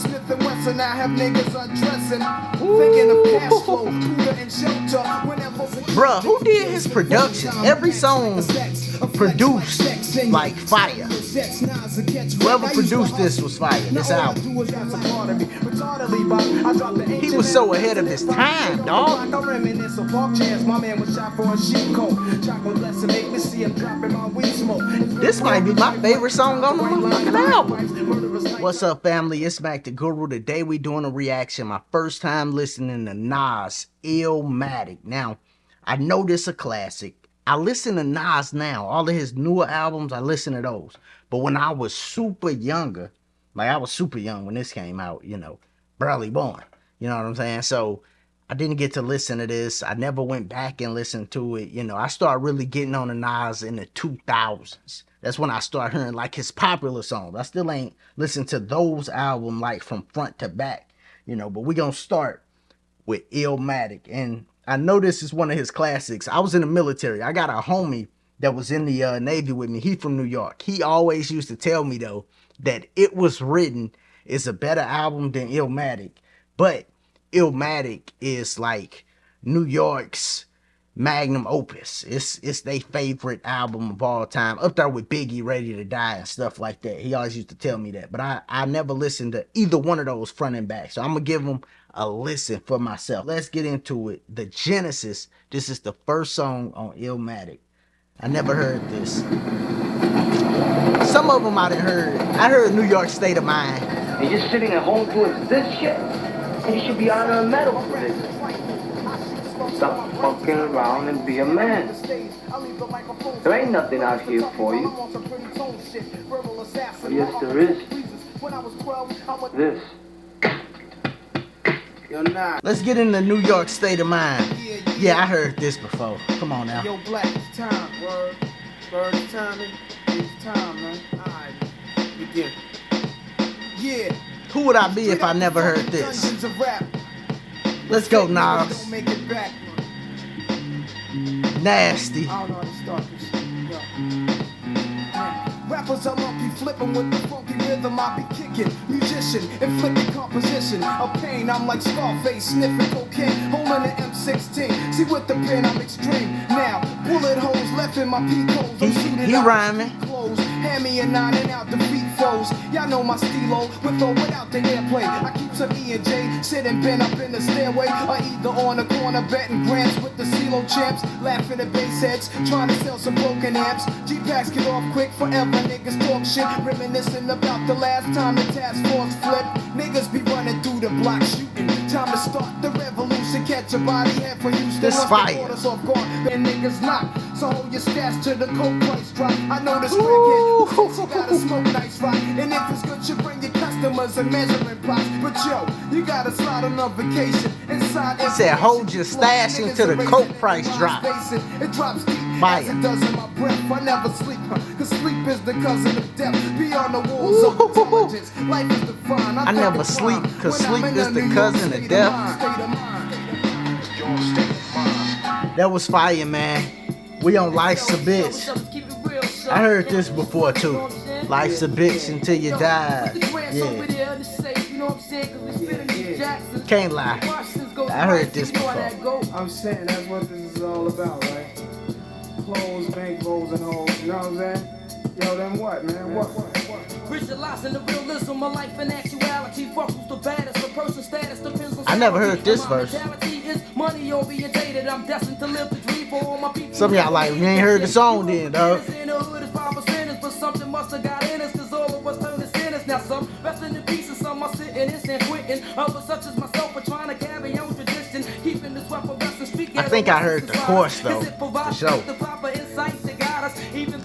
Smith and Wesson, I have niggas undressing. Thinking of cash flow, Buddha and shelter. Whenever bruh, who did his production? Every song produced like fire. Whoever produced this was fire, this album. He was so ahead of his time, dog. This might be my favorite song on the motherfucking album. What's up, family? It's Mac the Guru. Today we doing a reaction. My first time listening to Nas, Illmatic. Now, I know this a classic. I listen to Nas now. All of his newer albums, I listen to those. But when I was super younger, like I was super young when this came out, you know, barely born. You know what I'm saying? So I didn't get to listen to this. I never went back and listened to it. You know, I started really getting on the Nas in the 2000s. That's when I started hearing like his popular songs. I still ain't listened to those albums like from front to back, you know, but we gonna start with Illmatic. And I know this is one of his classics. I was in the military. I got a homie that was in the Navy with me. He from New York. He always used to tell me, though, that It Was Written is a better album than Illmatic. But Illmatic is like New York's magnum opus. It's their favorite album of all time. Up there with Biggie, Ready to Die, and stuff like that. He always used to tell me that. But I never listened to either one of those front and back. So I'm going to give them a listen for myself. Let's get into it. The Genesis. This is the first song on Illmatic. I never heard this. Some of them I done heard. I heard New York State of Mind. You're just sitting at home doing this shit? And you should be honoring a medal for this. Stop fucking around and be a man. There ain't nothing out here for you. Oh, yes, there is. This. Let's get in the New York State of Mind. Yeah, I heard this before. Come on now. Yo, Black, it's time, word. Word, it's time, it's time, man. Alright, begin. Yeah. Who would I be if I never heard this? Let's go, Nas. Nasty. I don't know how to start this shit. Rappers are lumpy, flipping with the funky rhythm I be kicking. Musician, inflicting composition of pain. I'm like Scarface, sniffing cocaine, holding an M16. See with the pen I'm extreme. Now, bullet holes left in my peak holes. He rhyming. Hand me a 9 and out defeat foes. Y'all know my stilo, with or without the airplay. I keep some E and J, sitting bent up in the stairway, or either on the corner betting grants with the CeeLo champs, laughing at bass heads, trying to sell some broken amps. G-Packs get off quick forever, niggas talk shit, reminiscing about the last time the task force flipped. Niggas be running through the block shooting. Time to start the revolution, catch a body head for Houston. This fire. Off guard, and niggas not. So hold your stash till the coke price drop. I know this crackhead, you gotta smoke nice rock. And if it's good, you bring your customers and measuring plots. But yo, you gotta slide on a vacation inside. He said, hold your stash until the coke price drop. It drops deep. Fire. It does in my breath. I never sleep, cause sleep is the cousin of death. Beyond the walls of intelligence, life is defined. I never sleep, cause sleep is the cousin of death. That was fire, man. We on Life's a Bitch. I heard this before too. Life's a bitch until you die. Yeah. Can't lie. I heard this before. I'm saying that's what this is all about, right? Clothes, bank rolls, and hoes. You know what I'm saying? Yo, then what, man? What? Visualizing the realism of life and actuality. Fuck who's the baddest. The person's status depends on. I never heard this verse. Money orientated. I'm destined to live the dream for all my people. Some of y'all like, you ain't heard the song then, dog. But something must have got in us, cause all of us turn to sinners. Now some resting in peace and some are sitting in San Quentin. Others such as myself are trying to carry on tradition. Keeping this weapon and street. I think I heard the chorus though, for sure.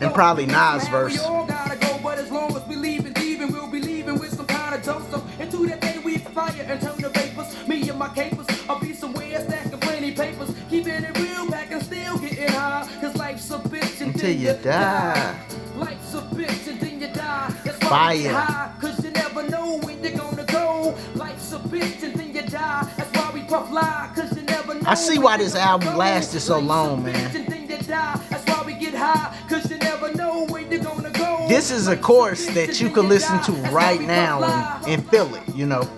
And probably Nas' verse. We all gotta go, but as long as we leaving, we'll be leaving with some kind of dope. So into that day we fire and turn the vapors. Me and my capers, I'll be somewhere stacking plenty papers. Keeping it real back and still getting high. Cause life's a bitch until you die. Life's a bitch and then you die. That's why you high, cause you never know when you're gonna go. Life's a bitch and then you die. That's why we puff lie, cause you never know. I see why this album lasted so long, man. And then you die. That's why we get high, cause you never know when you're gonna go. this is a course that you can listen to right now and feel it, you know.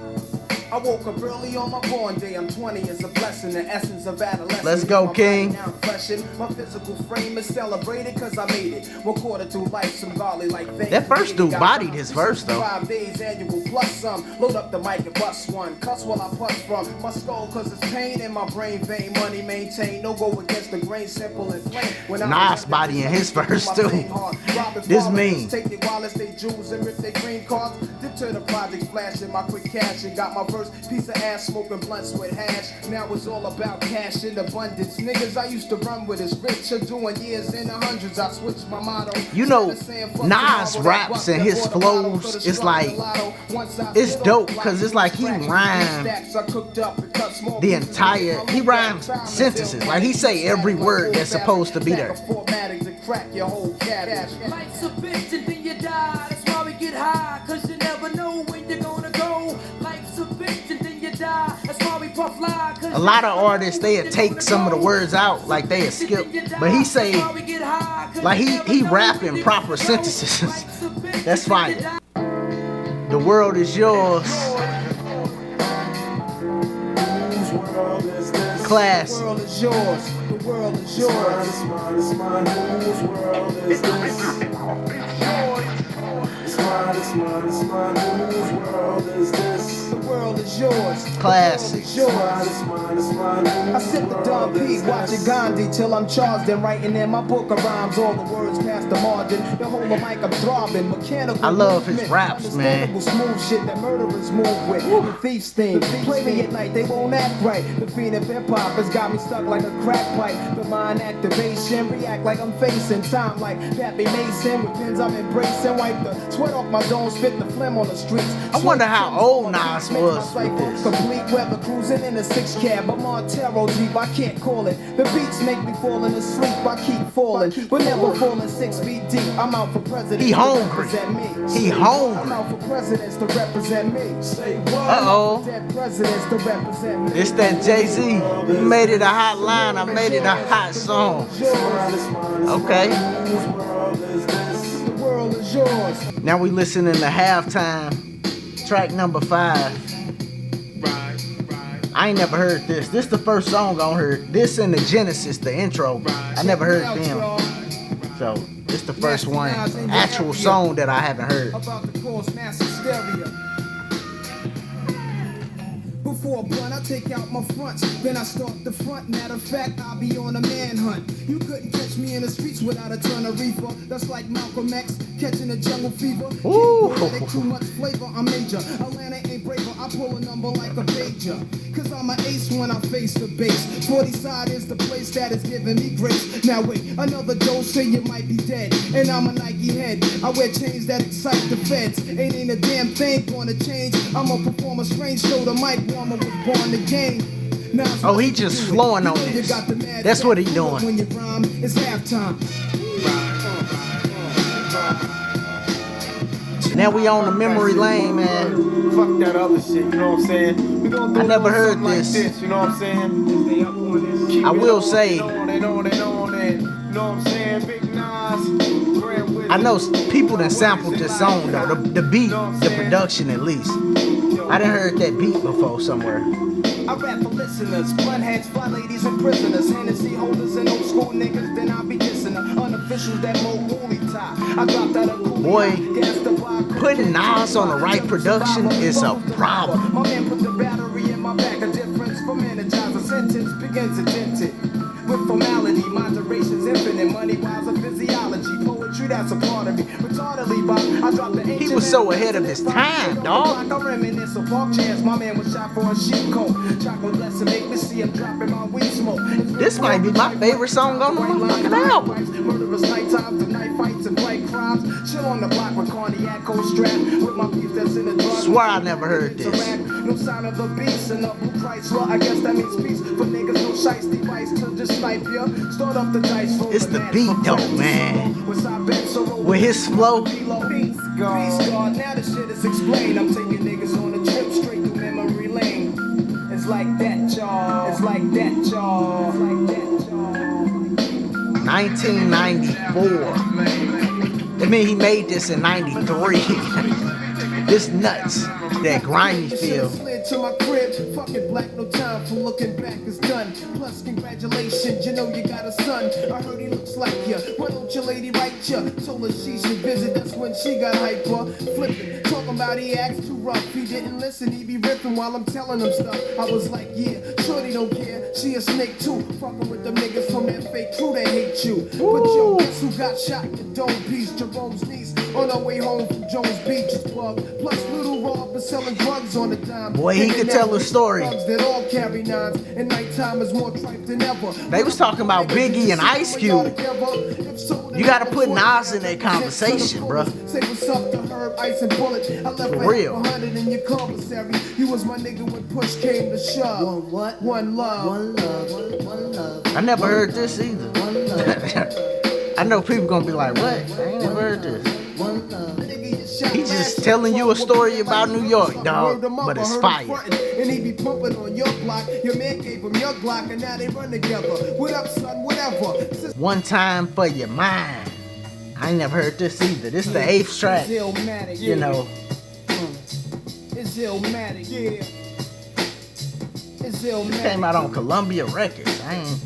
I woke up early on my born day. I'm 20 is a blessing, the essence of adolescence. Let's go, King. My physical frame is celebrated because I made it. 1/4 to life, some godly like things. That first dude bodied his verse though. 5 days annual plus some. Load up the mic and bust one. Cuss while I puss from my skull cause it's pain in my brain vein. Money maintained, no go against the grain, simple and plain. When Nas bodying his verse too. This mean. Take their wallets, they jewels, and rip their green cards. Dip to the projects, flashing my quick cash and got my verse. Piece of ass smoking blunts with hash. Now it's all about cash in abundance. Niggas I used to run with is rich. Are doing years in the hundreds. I switched my motto. You know, Nas raps and his flows, it's like, it's dope because it's like he rhymes the entire, he rhymes sentences. Like he say every word that's supposed to be there. Life's a bitch and then you die. That's why we get high, cause you never know when you're gonna go. Life's a bitch and then you die. That's why we puff lie. A lot of artists, they'll take some of the words out, like they'll skip. But he say, like he rapping proper sentences. That's fine. The world is yours. Class. The world is yours. The world is yours. It's mine, whose world is this? It's mine, whose world is this? The world is yours. Classic. It's yours. It's mine, I sip the Don P, watching Gandhi till I'm charged and writing in my book of rhymes. All the words past the margin. The whole of mic I'm throbbing. Mechanical. I love his movement, raps, man. understandable smooth shit that murderers move with. The thief's theme. Play me at night, they won't act right. The fiend of hip hop has got me stuck like a crack pipe. The mind activation, react like I'm facing time like Pappy Mason. With pins I'm embracing. Wipe the sweat off my dome, spit the phlegm on the streets. I wonder how old Nas was with this. Complete weather cruising in a 6 cab. I'm on Taro Jeep, I can't call it. The beats make me falling asleep. I keep falling, but never falling 6 feet deep. I'm out for president. He hungry. He I'm hungry. out for presidents to represent me. Uh-oh. Dead presidents to represent me. It's that Jay-Z. You made it a hot line. I made it a hot song. Okay. The world is yours. Now we listening to Halftime. Track number 5. I ain't never heard this. This the first song I heard. This and the Genesis, the intro. I never heard them. So this the first one, actual song that I haven't heard. About to cause mass hysteria. Before a blunt, I take out my fronts, then I start the front. Matter of fact, I'll be on a manhunt. You couldn't catch me in the streets without a ton of reefer. That's like Malcolm X catching a jungle fever. Ooh. Ain't too much flavor, I'm major. Atlanta ain't braver, I pull a number like a pager. Cause I'm an ace when I face the base. 40 side is the place that is giving me grace. Now wait, another dose say you might be dead. And I'm a Nike head, I wear chains that excite the feds. Ain't a damn thing gonna change. I'ma perform a strange show, the mic warmer was born to game. Oh, he just flowing on this. That's what he doing. When you rhyme, it's halftime. Now we on the memory lane, man. Fuck that other shit, you know what I'm saying? We gonna do I never heard something this. Like this, you know what I'm saying? Stay up on this. Keep I it will on say- and on and on and on and, you know what I'm saying? Big Nas, Grand Wizard. I know people that sampled this song though. The beat, the production at least. I done heard that beat before somewhere. I rap for listeners, blunt heads, fly ladies, and prisoners, Hennessy holders, and old school niggas. Then I'll be dissing the unofficials that mold woolly tie. I dropped out of cool. Boy, putting Nas on the right production is a problem. My man put the battery in my back. A difference from energize a sentence begins a dented. With formality, moderation's infinite. Money wise a physiology. Poetry, that's a part of me. Retardedly, Bob, I dropped the ancient. He was so ahead of his time, dog. I reminisce of park chairs. My man was shot for a sheep coat. Chocolate lesson make me see him dropping my weed smoke. This might be my favorite song on the motherfucking album. Murderous night times, the night fights and bright crimes. Chill on the block with cognac, cold strap. With my beef that's in the drug. Swear I never heard this. No sign of the beast and the blue Chrysler. I guess that means peace. For niggas, no shice device to just snipe ya. Start up the dice for It's the beat though, man. With his flow. Peace God, now the shit is explained. I'm taking niggas on a trip straight through memory lane. It's like that, y'all. It's like that, y'all. It's like that, y'all. 1994. They mean he made this in 93. This nuts. That grimy feel. Slid to my crib, fuck it, black, no time for looking back, it's done. Plus, congratulations, you know you got a son. I heard he looks like ya. Why don't your lady write ya? Told her she should visit, that's when she got hyper. Flipping, talking about he acts too rough. He didn't listen, he be ripping while I'm telling him stuff. I was like, yeah, shorty don't care, she a snake too. Fucking with the niggas from that fake crew that hate you. But yo, guess who got shot in the dome piece? Jerome's niece on her way home from Jones Beach is plugged. Plus, Little Rob is selling drugs on the dime. Boy, he could tell a story. That all carry nines, and nighttime is more tripe than ever. They was talking about Biggie and Ice Cube. You gotta put Nas in that conversation, bro. Say what's up to Herb, Ice, and Bullet. I left For real. 100 in your commissary. You was my nigga when push came to shove. One what? One love. One love. One love. I never heard this either. One love. I know people gonna be like, what? I ain't never heard this. One love. He's just telling you a story about New York, dog, but it's fire. And he be pumping on your block. Your man gave him your Glock, and now they run together. What up, son? Whatever. One time for your mind. I ain't never heard this either. This the 8th track. It's illmatic, You know, It's illmatic, yeah. It's it illmatic. came out on Columbia Records. I ain't.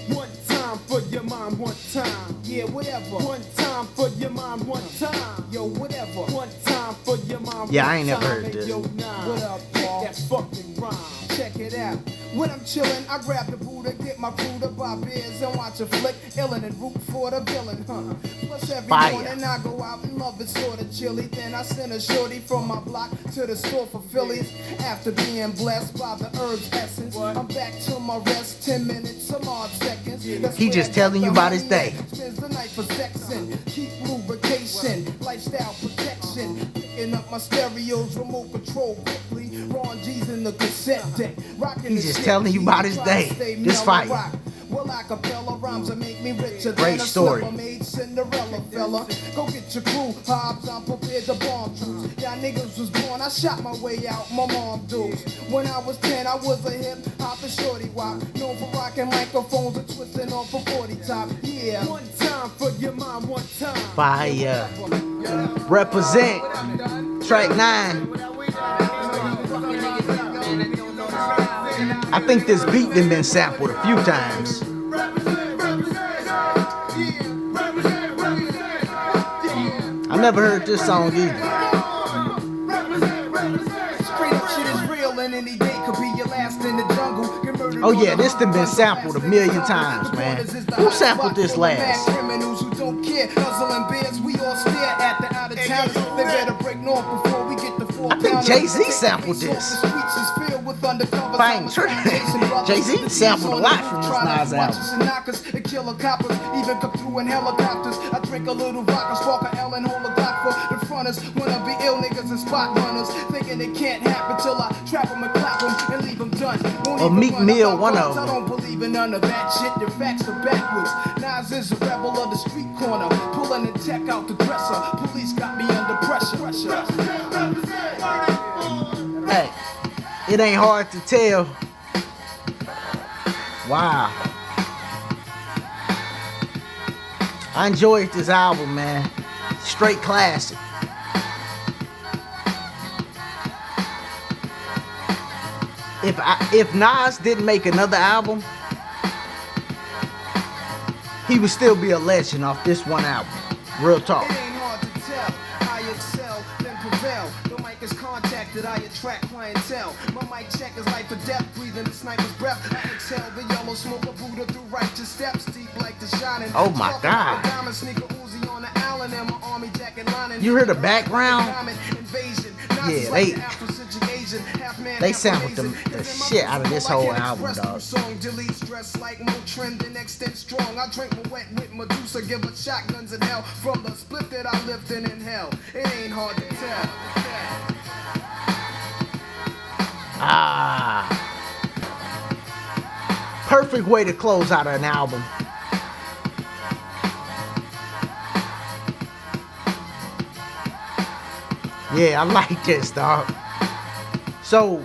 One time for your mom, one time. Yeah, whatever. One time for your mom, one time. Yo, whatever. One time for your mom. Yeah, I one ain't never time. heard this. Yo, nah. What up, Paul? That fucking rhyme. Check it out. When I'm chillin', I grab the Buddha, get my crew to buy beers and watch a flick, illin' and root for the villain, huh? Plus every Fire. morning I go out and love it sorta chilly. Then I send a shorty from my block to the store for Phillies. After being blessed by the herb's essence, I'm back to my rest. 10 minutes, some odd seconds. That's He where just I telling got you the about his honey day. at. Spends the night for sexing, keep lubrication, lifestyle protection. Picking up my stereos, remote control quickly. Ron G's in the cassette deck. Rocking He's the just shit, telling you about his try day. to stay This mellow fire. rock. Well, acapella rhymes that make me richer Great than a story. Silver-made Cinderella fella. Go get your crew, Hobbs, I'm prepared to bomb troops. Y'all niggas was born, I shot my way out, my mom dudes. When I was 10, I was a hip hop and shorty wop. Known for rocking microphones and twisting off a 40 top. Yeah, one time for your mom, one time. Fire. Represent. Track 9. I think this beat done been sampled a few times. I never heard this song either. Straight up shit is real and any day could be your last in the jungle. Get murdered Oh on yeah, the this done been highway. sampled a million times, man. Who sampled this last? Criminals who don't care, guzzling beers, we all stare at the out of towners. They better break north before we get the full. I think Jay-Z sampled this. If I ain't tripping, Jay-Z sampled a lot from this Nas album. And killer coppers, even come through in helicopters. I drink a little vodka, spark a L and hold a Glock for the fronters. Wanna be ill niggas and spot runners, thinking it can't happen till I trap them and clap them and leave them done. Won't Or even Meek run Mill, about one guns. of I don't believe in none of that shit. The facts are backwards. Nas is a rebel of the street corner, pulling the tech out the dresser. Police got me under pressure. Hey, it ain't hard to tell. Wow. I enjoyed this album, man. Straight classic. If Nas didn't make another album, he would still be a legend off this one album. Real talk. It ain't hard to tell. I excel, then prevail. The mic is contacted, I attract clientele. My mic check is life or death, breathing the sniper's breath. I exhale the yellow smoke of Buddha through righteous steps, deep like the shining. Oh my God. Diamond sneaker Uzi on the island and my army jacket lining. You hear the background? Diamond invasion. Yeah, they sampled the shit out of this whole album, dog. Song deletes dress like more trend than extent strong. I drink my wet with Medusa, give her shotguns in hell from the split that I lived in hell. It ain't hard to tell. Ah. Perfect way to close out an album. Yeah, I like this, dog. So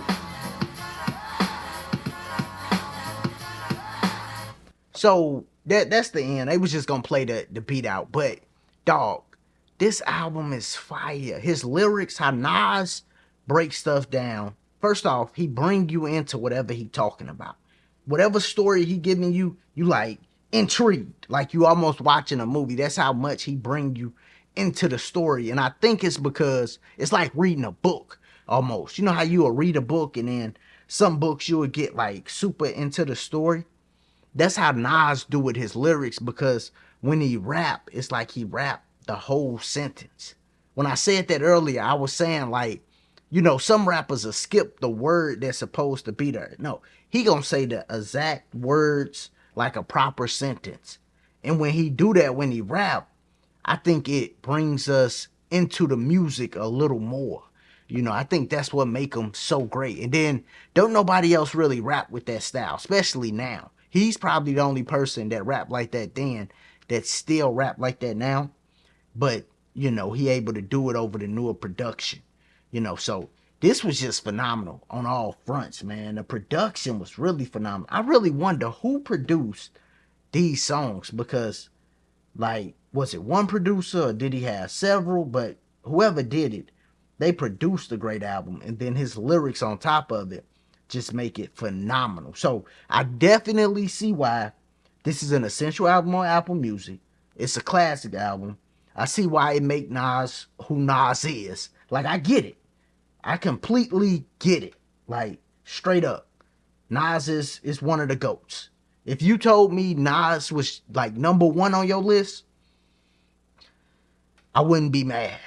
That's the end. They was just gonna play the beat out. But dog, this album is fire. His lyrics, how Nas breaks stuff down. First off, he bring you into whatever he talking about. Whatever story he giving you, you like intrigued. Like you almost watching a movie. That's how much he bring you into the story. And I think it's because it's like reading a book almost. You know how you will read a book and then some books you would get like super into the story. That's how Nas do with his lyrics, because when he rap, it's like he rap the whole sentence. When I said that earlier, I was saying like, you know, some rappers will skip the word that's supposed to be there. No, he gonna say the exact words like a proper sentence. And when he do that, when he rap, I think it brings us into the music a little more. You know, I think that's what make him so great. And then don't nobody else really rap with that style, especially now. He's probably the only person that rap like that then that still rap like that now. But, you know, he able to do it over the newer production. You know, so this was just phenomenal on all fronts, man. The production was really phenomenal. I really wonder who produced these songs, because like, was it one producer or did he have several? But whoever did it, they produced a great album, and then his lyrics on top of it just make it phenomenal. So I definitely see why this is an essential album on Apple Music. It's a classic album. I see why it make Nas who Nas is. Like, I get it. I completely get it. Like, straight up. Nas is one of the GOATs. If you told me Nas was like #1 on your list, I wouldn't be mad.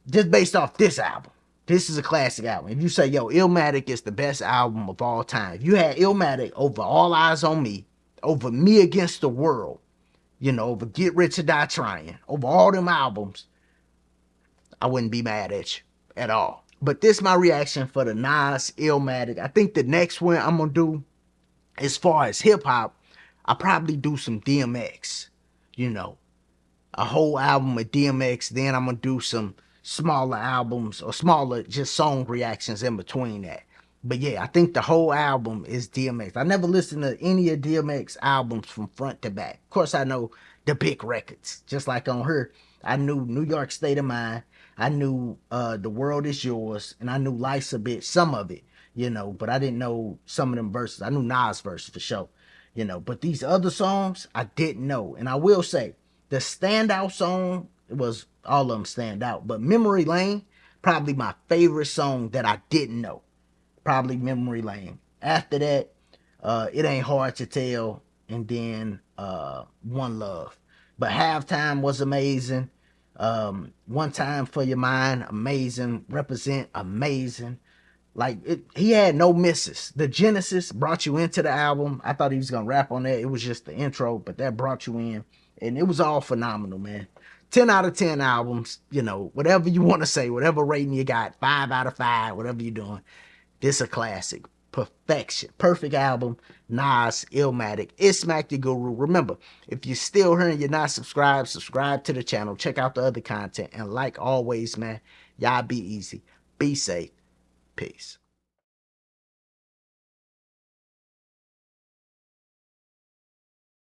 Just based off this album. This is a classic album. If you say, yo, Illmatic is the best album of all time. If you had Illmatic over All Eyes on Me, over Me Against the World, you know, over Get Rich or Die Trying, over all them albums, I wouldn't be mad at you at all. But this is my reaction for the Nas Illmatic. I think the next one I'm going to do, as far as hip-hop, I'll probably do some DMX, you know, a whole album of DMX. Then I'm going to do some smaller albums or smaller just song reactions in between that. But yeah, I think the whole album is DMX. I never listened to any of DMX albums from front to back. Of course, I know the big records. Just like on her, I knew New York State of Mind. I knew The World Is Yours. And I knew Life's a Bitch, some of it, you know. But I didn't know some of them verses. I knew Nas' verse for sure, you know. But these other songs, I didn't know. And I will say, the standout song, it was all of them stand out. But Memory Lane, probably my favorite song that I didn't know. Probably Memory Lane. After that, It Ain't Hard to Tell, and then One Love. But Halftime was amazing. One Time for Your Mind, amazing. Represent, amazing. Like, he had no misses. The Genesis brought you into the album. I thought he was going to rap on that. It was just the intro, but that brought you in. And it was all phenomenal, man. 10 out of 10 albums, you know, whatever you want to say, whatever rating you got, 5 out of 5, whatever you're doing. This a classic. Perfection. Perfect album. Nas, Illmatic. It's Smack the Guru. Remember, if you're still here and you're not subscribed, subscribe to the channel. Check out the other content. And like always, man, y'all be easy. Be safe. Peace.